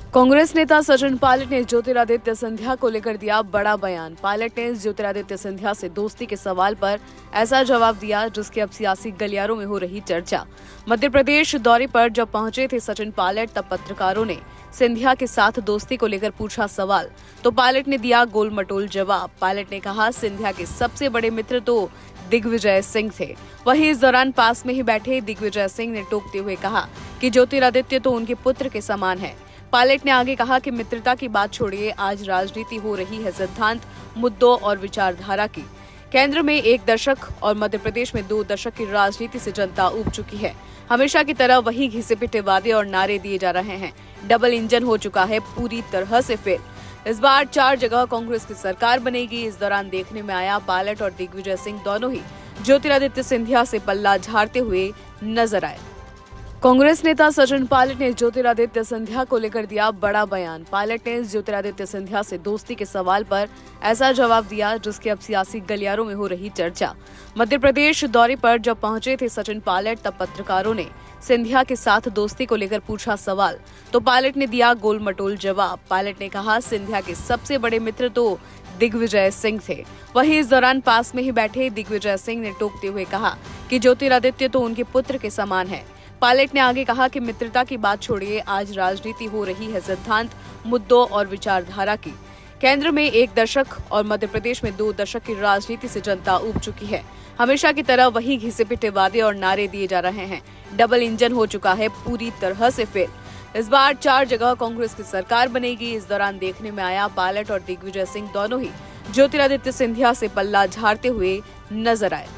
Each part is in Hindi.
कांग्रेस नेता सचिन पायलट ने ज्योतिरादित्य सिंधिया को लेकर दिया बड़ा बयान। पायलट ने ज्योतिरादित्य सिंधिया से दोस्ती के सवाल पर ऐसा जवाब दिया जिसकी अब सियासी गलियारों में हो रही चर्चा। मध्य प्रदेश दौरे पर जब पहुंचे थे सचिन पायलट, तब पत्रकारों ने सिंधिया के साथ दोस्ती को लेकर पूछा सवाल, तो पायलट ने दिया गोल मटोल जवाब। पायलट ने कहा, सिंधिया के सबसे बड़े मित्र तो दिग्विजय सिंह थे। वहीं इस दौरान पास में ही बैठे दिग्विजय सिंह ने टोकते हुए कहा कि ज्योतिरादित्य तो उनके पुत्र के समान है। पायलट ने आगे कहा कि मित्रता की बात छोड़िए, आज राजनीति हो रही है सिद्धांत, मुद्दों और विचारधारा की। केंद्र में 1 दशक और मध्य प्रदेश में 2 दशक की राजनीति से जनता ऊब चुकी है। हमेशा की तरह वही घिसे पिटे वादे और नारे दिए जा रहे हैं। डबल इंजन हो चुका है पूरी तरह से फेल। इस बार 4 जगह कांग्रेस की सरकार बनेगी। इस दौरान देखने में आया पायलट और दिग्विजय सिंह दोनों ही ज्योतिरादित्य सिंधिया से पल्ला झाड़ते हुए नजर आए। कांग्रेस नेता सचिन पायलट ने ज्योतिरादित्य सिंधिया को लेकर दिया बड़ा बयान। पायलट ने ज्योतिरादित्य सिंधिया से दोस्ती के सवाल पर ऐसा जवाब दिया जिसकी अब सियासी गलियारों में हो रही चर्चा। मध्य प्रदेश दौरे पर जब पहुंचे थे सचिन पायलट, तब पत्रकारों ने सिंधिया के साथ दोस्ती को लेकर पूछा सवाल, तो पायलट ने दिया गोल मटोल जवाब। पायलट ने कहा, सिंधिया के सबसे बड़े मित्र तो दिग्विजय सिंह थे। वहीं इस दौरान पास में ही बैठे दिग्विजय सिंह ने टोकते हुए कहा कि ज्योतिरादित्य तो उनके पुत्र के समान है। पायलट ने आगे कहा कि मित्रता की बात छोड़िए, आज राजनीति हो रही है सिद्धांत, मुद्दों और विचारधारा की। केंद्र में 1 दशक और मध्य प्रदेश में 2 दशक की राजनीति से जनता ऊब चुकी है। हमेशा की तरह वही घिसे पिटे वादे और नारे दिए जा रहे हैं। डबल इंजन हो चुका है पूरी तरह से फेल। इस बार 4 जगह कांग्रेस की सरकार बनेगी। इस दौरान देखने में आया पायलट और दिग्विजय सिंह दोनों ही ज्योतिरादित्य सिंधिया से पल्ला झाड़ते हुए नजर आए।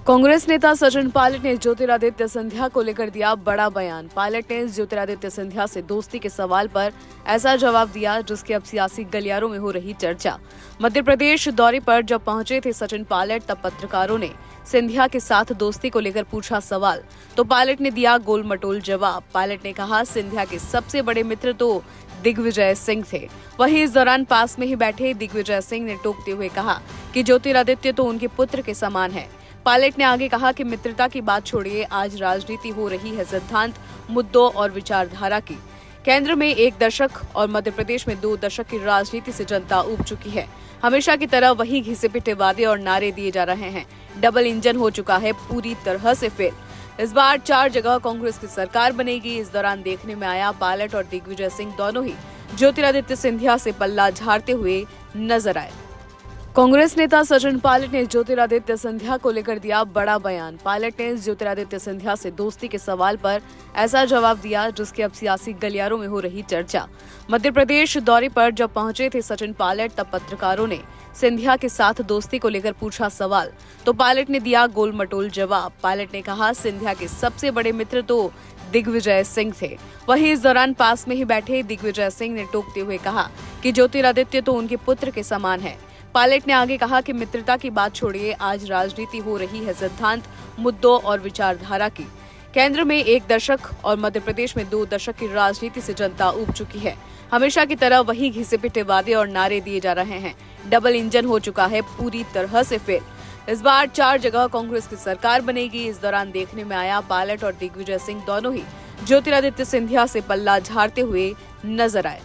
कांग्रेस नेता सचिन पायलट ने ज्योतिरादित्य सिंधिया को लेकर दिया बड़ा बयान। पायलट ने ज्योतिरादित्य सिंधिया से दोस्ती के सवाल पर ऐसा जवाब दिया जिसकी अब सियासी गलियारों में हो रही चर्चा। मध्य प्रदेश दौरे पर जब पहुंचे थे सचिन पायलट, तब पत्रकारों ने सिंधिया के साथ दोस्ती को लेकर पूछा सवाल, तो पायलट ने दिया गोल मटोल जवाब। पायलट ने कहा, सिंधिया के सबसे बड़े मित्र तो दिग्विजय सिंह थे। वहीं इस दौरान पास में ही बैठे दिग्विजय सिंह ने टोकते हुए कहा कि ज्योतिरादित्य तो उनके पुत्र के समान है। पायलट ने आगे कहा कि मित्रता की बात छोड़िए, आज राजनीति हो रही है सिद्धांत, मुद्दों और विचारधारा की। केंद्र में 1 दशक और मध्य प्रदेश में 2 दशक की राजनीति से जनता ऊब चुकी है। हमेशा की तरह वही घिसे पिटे वादे और नारे दिए जा रहे हैं। डबल इंजन हो चुका है पूरी तरह से फेल। इस बार 4 जगह कांग्रेस की सरकार बनेगी। इस दौरान देखने में आया पायलट और दिग्विजय सिंह दोनों ही ज्योतिरादित्य सिंधिया से पल्ला झाड़ते हुए नजर आए। कांग्रेस नेता सचिन पायलट ने ज्योतिरादित्य सिंधिया को लेकर दिया बड़ा बयान। पायलट ने ज्योतिरादित्य सिंधिया से दोस्ती के सवाल पर ऐसा जवाब दिया जिसकी अब सियासी गलियारों में हो रही चर्चा। मध्य प्रदेश दौरे पर जब पहुंचे थे सचिन पायलट, तब पत्रकारों ने सिंधिया के साथ दोस्ती को लेकर पूछा सवाल, तो पायलट ने दिया गोल मटोल जवाब। पायलट ने कहा, सिंधिया के सबसे बड़े मित्र तो दिग्विजय सिंह थे। वहीं इस दौरान पास में ही बैठे दिग्विजय सिंह ने टोकते हुए कहा कि ज्योतिरादित्य तो उनके पुत्र के समान है। पायलट ने आगे कहा कि मित्रता की बात छोड़िए, आज राजनीति हो रही है सिद्धांत, मुद्दों और विचारधारा की। केंद्र में 1 दशक और मध्य प्रदेश में 2 दशक की राजनीति से जनता ऊब चुकी है। हमेशा की तरह वही घिसे पिटे वादे और नारे दिए जा रहे हैं। डबल इंजन हो चुका है पूरी तरह से फेल। इस बार 4 जगह कांग्रेस की सरकार बनेगी। इस दौरान देखने में आया पायलट और दिग्विजय सिंह दोनों ही ज्योतिरादित्य सिंधिया से पल्ला झाड़ते हुए नजर आए।